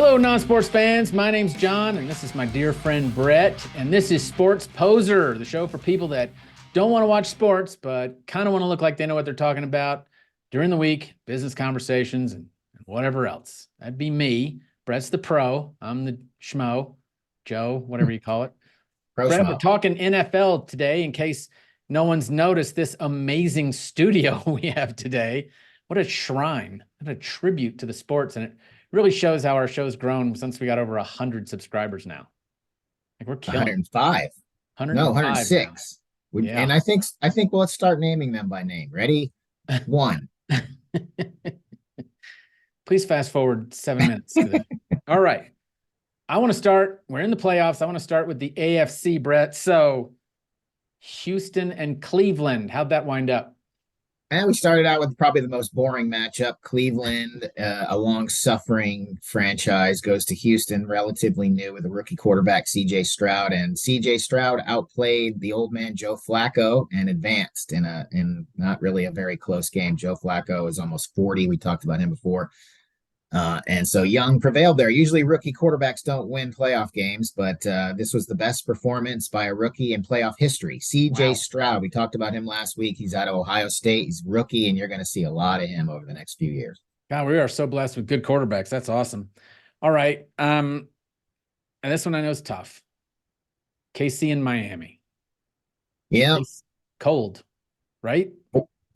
Hello, non-sports fans. My name's John, and this is my dear friend Brett, and this is Sports Poser, the show for people that don't want to watch sports, but kind of want to look like they know what they're talking about during the week, business conversations, and whatever else. That'd be me. Brett's the pro. I'm the schmo, Joe, whatever you call it. Brett, we're talking NFL today in case no one's noticed this amazing studio we have today. What a shrine, what a tribute to the sports, and it really shows how our show's grown since we got over 100 subscribers now. Like we're killing 105. 105 No, 106. Yeah. And I think let's start naming them by name. Ready? One. Please fast forward 7 minutes. All right. I want to start. We're in the playoffs. I want to start with the AFC, Brett. So Houston and Cleveland. How'd that wind up? And we started out with probably the most boring matchup. Cleveland, a long-suffering franchise, goes to Houston, relatively new, with a rookie quarterback, C.J. Stroud. And C.J. Stroud outplayed the old man Joe Flacco and advanced in not really a very close game. Joe Flacco is almost 40. We talked about him before. And so Young prevailed there. Usually rookie quarterbacks don't win playoff games, but this was the best performance by a rookie in playoff history. C.J. Stroud, we talked about him last week. He's out of Ohio State. He's a rookie, and you're going to see a lot of him over the next few years. God, we are so blessed with good quarterbacks. That's awesome. All right. And this one I know is tough. KC in Miami. Yeah. Cold, right?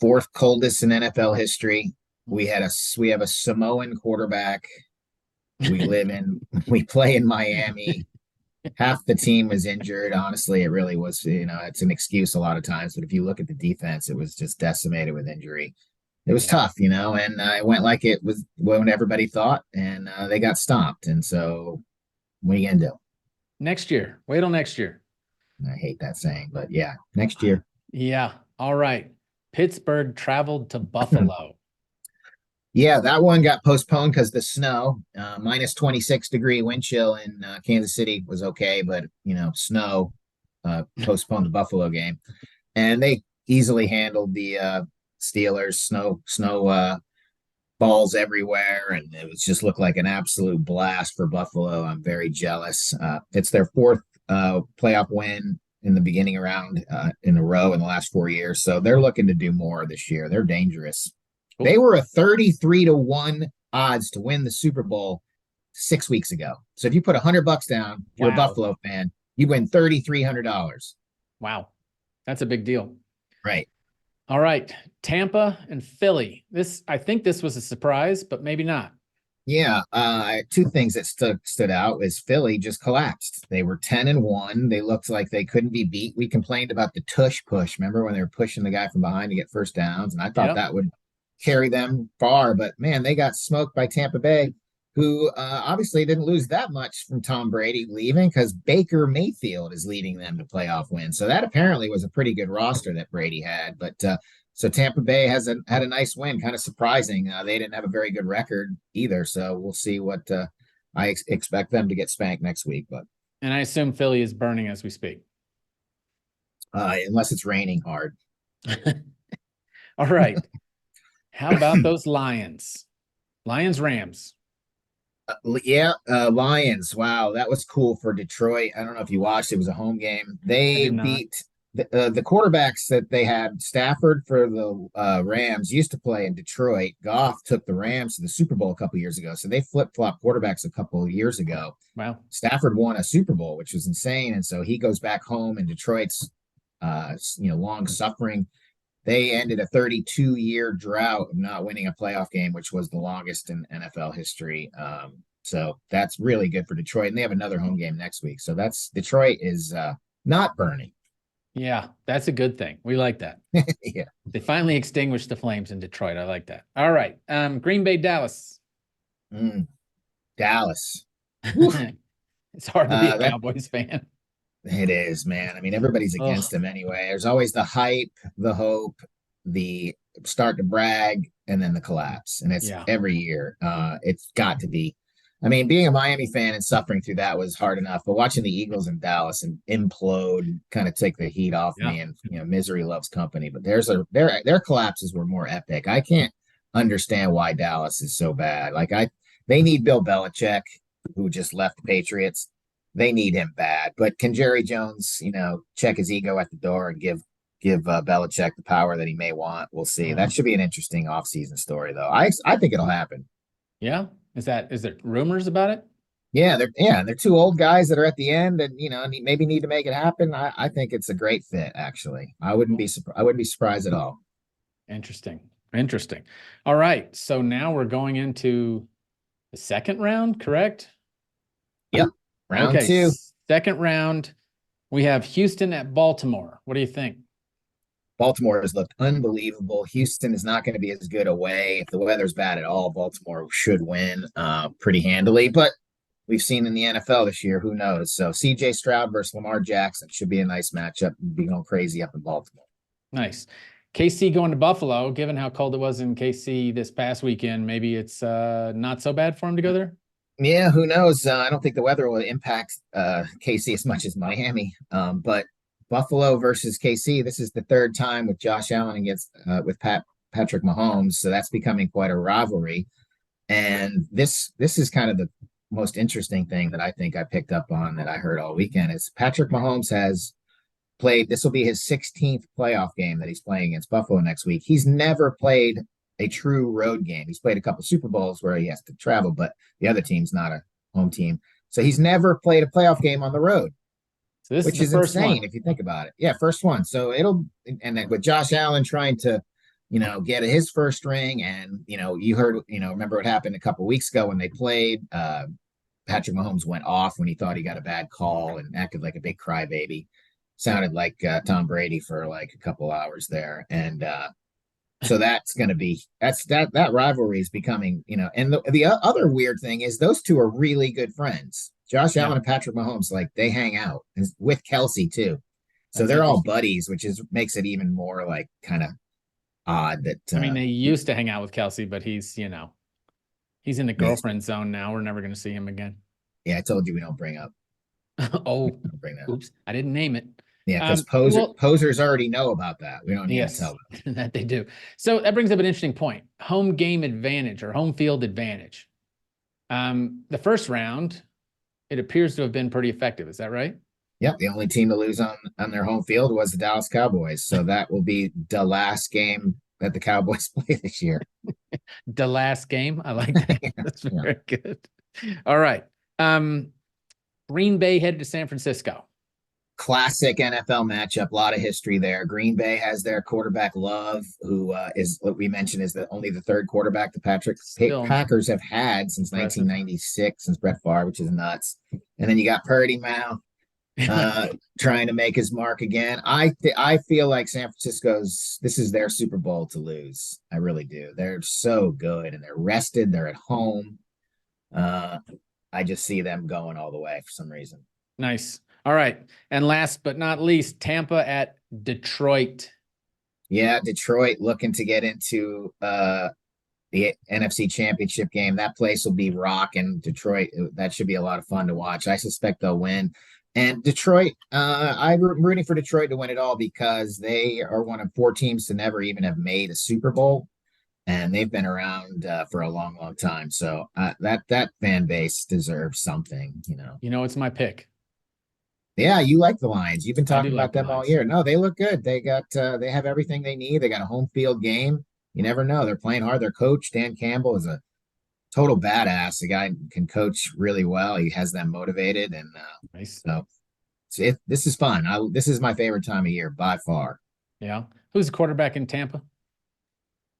Fourth coldest in NFL history. We have a Samoan quarterback. We play in Miami. Half the team was injured. Honestly, it really was, it's an excuse a lot of times. But if you look at the defense, it was just decimated with injury. It was tough, and it went like it was what everybody thought, and they got stomped. And so what are you going to do? Next year. Wait till next year. I hate that saying, but yeah, next year. Yeah. All right. Pittsburgh traveled to Buffalo. Yeah, that one got postponed because the snow, minus 26-degree wind chill in Kansas City was okay, but snow postponed the Buffalo game, and they easily handled the Steelers. Snow balls everywhere, and it was just looked like an absolute blast for Buffalo. I'm very jealous. It's their fourth playoff win in the beginning round in a row in the last 4 years, so they're looking to do more this year. They're dangerous. They were a 33-1 odds to win the Super Bowl 6 weeks ago. So if you put $100 down, if you're a Buffalo fan, you win $3,300. Wow. That's a big deal. Right. All right. Tampa and Philly. I think this was a surprise, but maybe not. Yeah. Two things that stood out is Philly just collapsed. They were 10-1. They looked like they couldn't be beat. We complained about the tush push. Remember when they were pushing the guy from behind to get first downs? And I thought that would carry them far, but man, they got smoked by Tampa Bay, who obviously didn't lose that much from Tom Brady leaving, because Baker Mayfield is leading them to playoff wins. So that apparently was a pretty good roster that Brady had. But so Tampa Bay had a nice win, kind of surprising. They didn't have a very good record either, so we'll see what I expect them to get spanked next week. And I assume Philly is burning as we speak, unless it's raining hard. All right. How about those Lions? Lions-Rams. Lions. Wow, that was cool for Detroit. I don't know if you watched. It was a home game. They beat the quarterbacks that they had. Stafford for the Rams used to play in Detroit. Goff took the Rams to the Super Bowl a couple years ago. So they flip-flopped quarterbacks a couple of years ago. Wow. Stafford won a Super Bowl, which was insane. And so he goes back home, and Detroit's long suffering. They ended a 32-year drought of not winning a playoff game, which was the longest in NFL history. So that's really good for Detroit. And they have another home game next week. So Detroit is not burning. Yeah, that's a good thing. We like that. Yeah. They finally extinguished the flames in Detroit. I like that. All right. Green Bay, Dallas. Dallas. It's hard to be a Cowboys fan. It is, man. I mean, everybody's against him anyway. There's always the hype, the hope, the start to brag, and then the collapse. And it's every year. It's got to be. I mean, being a Miami fan and suffering through that was hard enough, but watching the Eagles in Dallas and implode kind of take the heat off me, and misery loves company. But their collapses were more epic. I can't understand why Dallas is so bad. Like they need Bill Belichick. who just left the Patriots. They need him bad. But can Jerry Jones, check his ego at the door and give Belichick the power that he may want? We'll see. That should be an interesting offseason story, though. I think it'll happen. Yeah. Is there rumors about it? Yeah, they're two old guys that are at the end, and maybe need to make it happen. I think it's a great fit. Actually, I wouldn't be surprised at all. Interesting. All right. So now we're going into the second round, correct? Yep. Round two. Second round. We have Houston at Baltimore. What do you think? Baltimore has looked unbelievable. Houston is not going to be as good away. If the weather's bad at all, Baltimore should win pretty handily. But we've seen in the NFL this year, who knows? So CJ Stroud versus Lamar Jackson should be a nice matchup. Be going crazy up in Baltimore. Nice. KC going to Buffalo, given how cold it was in KC this past weekend, maybe it's not so bad for him to go there? Yeah, who knows? I don't think the weather will impact KC as much as Miami. But Buffalo versus KC, this is the third time with Josh Allen against with Patrick Mahomes. So that's becoming quite a rivalry. And this is kind of the most interesting thing that I think I picked up on that I heard all weekend is Patrick Mahomes has played. This will be his 16th playoff game that he's playing against Buffalo next week. He's never played a true road game. He's played a couple Super Bowls where he has to travel, but the other team's not a home team. So he's never played a playoff game on the road, so this which is insane if you think about it. Yeah, first one. So and then with Josh Allen trying to, get his first ring, and you heard, remember what happened a couple weeks ago when they played. Patrick Mahomes went off when he thought he got a bad call and acted like a big crybaby. Sounded like Tom Brady for like a couple hours there, and so that's going to be that rivalry is becoming, and the other weird thing is those two are really good friends. Josh Allen and Patrick Mahomes, like they hang out with Kelsey too, so they're all buddies, which makes it even more like kind of odd that. They used to hang out with Kelsey, but he's he's in the girlfriend zone now. We're never going to see him again. Yeah, I told you we don't bring up. Don't bring that. Oops, I didn't name it. Yeah, because posers already know about that. We don't need to tell them. That they do. So that brings up an interesting point. Home game advantage or home field advantage. The first round, it appears to have been pretty effective. Is that right? Yep. The only team to lose on their home field was the Dallas Cowboys. So that will be the last game that the Cowboys play this year. The last game? I like that. That's very good. All right. Green Bay headed to San Francisco. Classic NFL matchup, a lot of history there. Green Bay has their quarterback Love, who is what we mentioned is only the third quarterback the Packers have had since 1996, since Brett Favre, which is nuts. And then you got Purdy now trying to make his mark again. I feel like San Francisco's this is their Super Bowl to lose. I really do. They're so good and they're rested. They're at home. I just see them going all the way for some reason. Nice. All right. And last but not least, Tampa at Detroit. Yeah, Detroit looking to get into the NFC Championship game. That place will be rocking. Detroit, that should be a lot of fun to watch. I suspect they'll win. And Detroit, I'm rooting for Detroit to win it all because they are one of 4 teams to never even have made a Super Bowl. And they've been around for a long, long time. So that fan base deserves something, It's my pick. Yeah, you like the Lions. You've been talking about them all year. No, they look good. They have everything they need. They got a home field game. You never know. They're playing hard. Their coach, Dan Campbell, is a total badass. The guy can coach really well. He has them motivated. And nice. So this is fun. This is my favorite time of year by far. Yeah. Who's the quarterback in Tampa?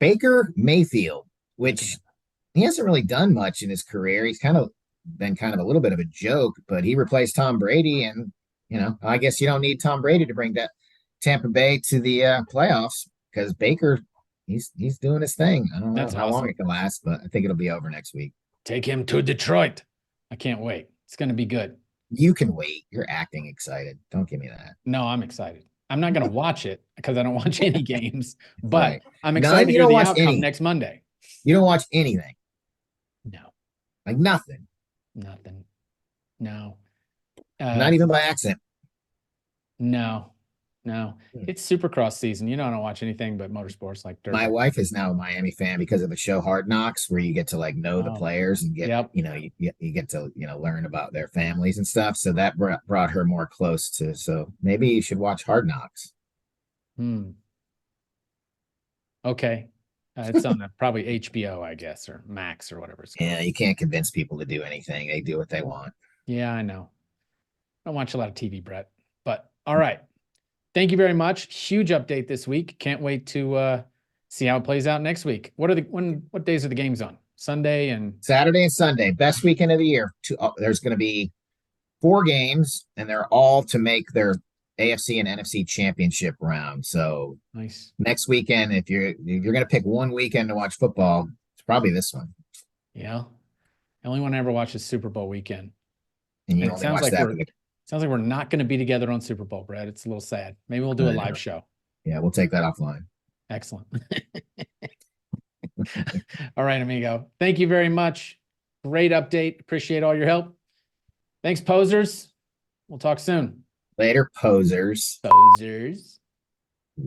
Baker Mayfield, which he hasn't really done much in his career. He's been a little bit of a joke, but he replaced Tom Brady, and I guess you don't need Tom Brady to bring that Tampa Bay to the playoffs because Baker, he's doing his thing. I don't know how long it can last, but I think it'll be over next week. Take him to Detroit. I can't wait. It's going to be good. You can wait. You're acting excited. Don't give me that. No, I'm excited. I'm not going to watch it because I don't watch any games, but right. I'm excited to hear the outcome next Monday. You don't watch anything? No. Like nothing? Nothing. No. Not even by accident? No. No, Hmm. it's Supercross season. You know, I don't watch anything but motorsports like dirt My bike. wife is now a Miami fan because of the show Hard Knocks, where you get to like know the Oh, players and get, yep. you get to, learn about their families and stuff. So that brought her more close to, so maybe you should watch Hard Knocks. Hmm. Okay. It's on probably HBO, I guess, or Max or whatever it's called. Yeah, you can't convince people to do anything. They do what they want. Yeah, I know. I don't watch a lot of TV, Brett. But all right. Thank you very much. Huge update this week. Can't wait to see how it plays out next week. What days are the games on? Sunday and Saturday and Sunday, best weekend of the year. There's going to be 4 games, and they're all to make their AFC and NFC championship round. So nice. next weekend, if you're going to pick one weekend to watch football, it's probably this one. Yeah. The only one I ever watched is Super Bowl weekend. And you And it only sounds watch like that. sounds like we're not going to be together on Super Bowl, Brett. It's a little sad. Maybe we'll do a live show. Yeah, we'll take that offline. Excellent. All right, amigo. Thank you very much. Great update. Appreciate all your help. Thanks, posers. We'll talk soon. Later, posers. Posers.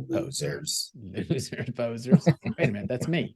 Posers. Losers, posers. Wait a minute, that's me.